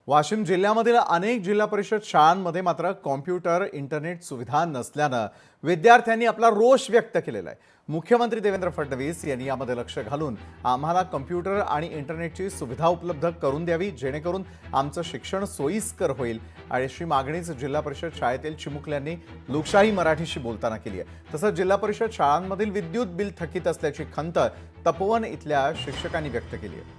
वाशिम जिल्ह्यामधील अनेक जिल्हा परिषद शाळांमध्ये मात्र कॉम्प्युटर इंटरनेट सुविधा नसल्यानं विद्यार्थ्यांनी आपला रोष व्यक्त केलेला आहे। मुख्यमंत्री देवेंद्र फडणवीस यांनी यामध्ये लक्ष घालून आम्हाला कॉम्प्युटर आणि इंटरनेटची सुविधा उपलब्ध करून द्यावी, जेणेकरून आमचं शिक्षण सोयीस्कर होईल अशी मागणीच जिल्हा परिषद शाळेतील चिमुकल्यांनी लोकशाही मराठीशी बोलताना केली आहे। तसंच जिल्हा परिषद शाळांमधील विद्युत बिल थकीत असल्याची खंत तपोवन इथल्या शिक्षकांनी व्यक्त केली आहे।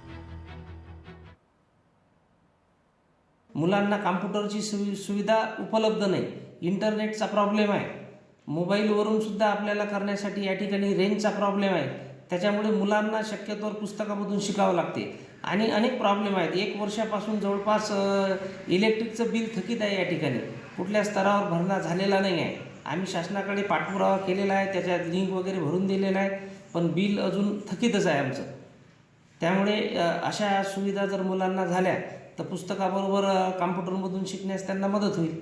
मुलांना कॉम्प्युटरची सुविधा उपलब्ध नाही, इंटरनेटचा प्रॉब्लेम आहे, मोबाईलवरून सुद्धा आपल्याला करण्यासाठी या ठिकाणी रेंजचा प्रॉब्लेम आहे। त्याच्यामुळे मुलांना शक्यतोवर पुस्तकामधून शिकावं लागते आणि अनेक प्रॉब्लेम आहेत। 1 वर्षापासून जवळपास इलेक्ट्रिकचं बिल थकीत आहे, या ठिकाणी कुठल्या स्तरावर भरणा झालेला नाही आहे। आम्ही शासनाकडे पाठपुरावा केलेला आहे, त्याच्यात लिंक वगैरे भरून दिलेला आहे, पण बिल अजून थकीतच आहे आमचं। त्यामुळे अशा सुविधा जर मुलांना झाल्या तर पुस्तकाबरोबर कॉम्प्युटरमधून शिकण्यास त्यांना मदत होईल।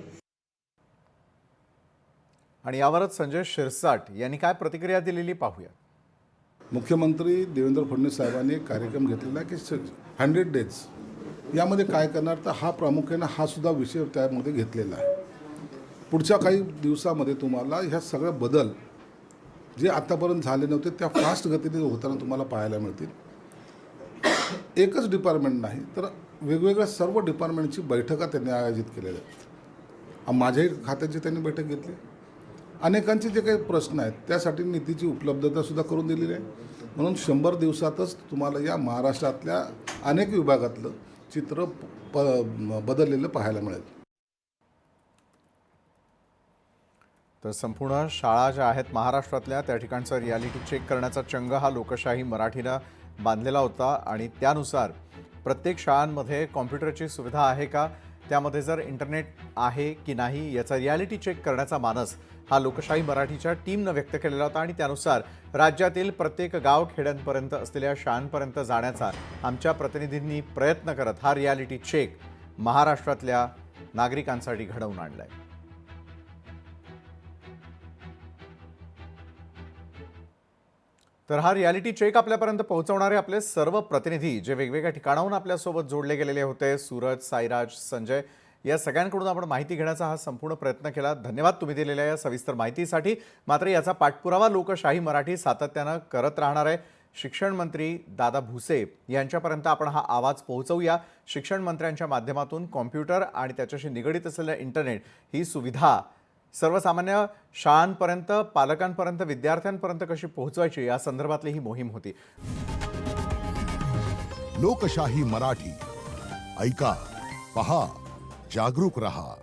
आणि यावरच संजय शिरसाट यांनी काय प्रतिक्रिया दिलेली पाहूया। मुख्यमंत्री देवेंद्र फडणवीस साहेबांनी एक कार्यक्रम घेतलेला की 100 डेज यामध्ये काय करणार, तर हा प्रामुख्याने हा सुद्धा विषय त्यामध्ये घेतलेला आहे। पुढच्या काही दिवसामध्ये तुम्हाला ह्या सगळ्या बदल जे आतापर्यंत झाले नव्हते त्या फास्ट गतीने होताना तुम्हाला पाहायला मिळतील। एकच डिपार्टमेंट नाही तर वेगवेगळ्या सर्व डिपार्टमेंटची बैठका त्यांनी आयोजित केलेल्या आहेत। माझ्याही खात्याची त्यांनी बैठक घेतली। अनेकांचे जे काही प्रश्न आहेत त्यासाठी निधीची उपलब्धतासुद्धा करून दिलेली आहे। म्हणून 100 दिवसातच तुम्हाला या महाराष्ट्रातल्या अनेक विभागातलं चित्र बदललेलं पाहायला मिळेल। तर संपूर्ण शाळा ज्या आहेत महाराष्ट्रातल्या त्या ठिकाणचा रियालिटी चेक करण्याचा चंग हा लोकशाही मराठीनं बांधलेला होता आणि त्यानुसार प्रत्येक शाळांमध्ये कॉम्प्युटरची सुविधा आहे का, त्यामध्ये जर इंटरनेट आहे की नाही याचा रियालिटी चेक करण्याचा मानस हा लोकशाही मराठीच्या टीमनं व्यक्त केलेला होता आणि त्यानुसार राज्यातील प्रत्येक गाव खेड्यांपर्यंत असलेल्या शाळांपर्यंत जाण्याचा आमच्या प्रतिनिधींनी प्रयत्न करत हा रियालिटी चेक महाराष्ट्रातल्या नागरिकांसाठी घडवून आणलाय। तर हा रियालिटी चेक आपल्यापर्यंत पोहोचवणारे आपले सर्व प्रतिनिधी जे वेगवेगळ्या ठिकाणाहून आपल्यासोबत जोडले गेलेले होते, सूरज, साईराज, संजय, या सगळ्यांकडून आपण माहिती घेण्याचा हा संपूर्ण प्रयत्न केला। धन्यवाद तुम्ही दिलेल्या या सविस्तर माहितीसाठी। मात्र याचा पाठपुरावा लोकशाही मराठी सातत्यानं करत राहणार आहे। शिक्षण मंत्री दादा भुसे यांच्यापर्यंत आपण हा आवाज पोहोचवूया। शिक्षण मंत्र्यांच्या माध्यमातून कॉम्प्युटर आणि त्याच्याशी निगडित असलेल्या इंटरनेट ही सुविधा सर्वसामान्य शाळांपर्यंत, पालकांपर्यंत, विद्यार्थ्यांपर्यंत कशी पोहोचवायची या संदर्भातली ही मोहीम होती। लोकशाही मराठी ऐका, पहा, जागरूक रहा।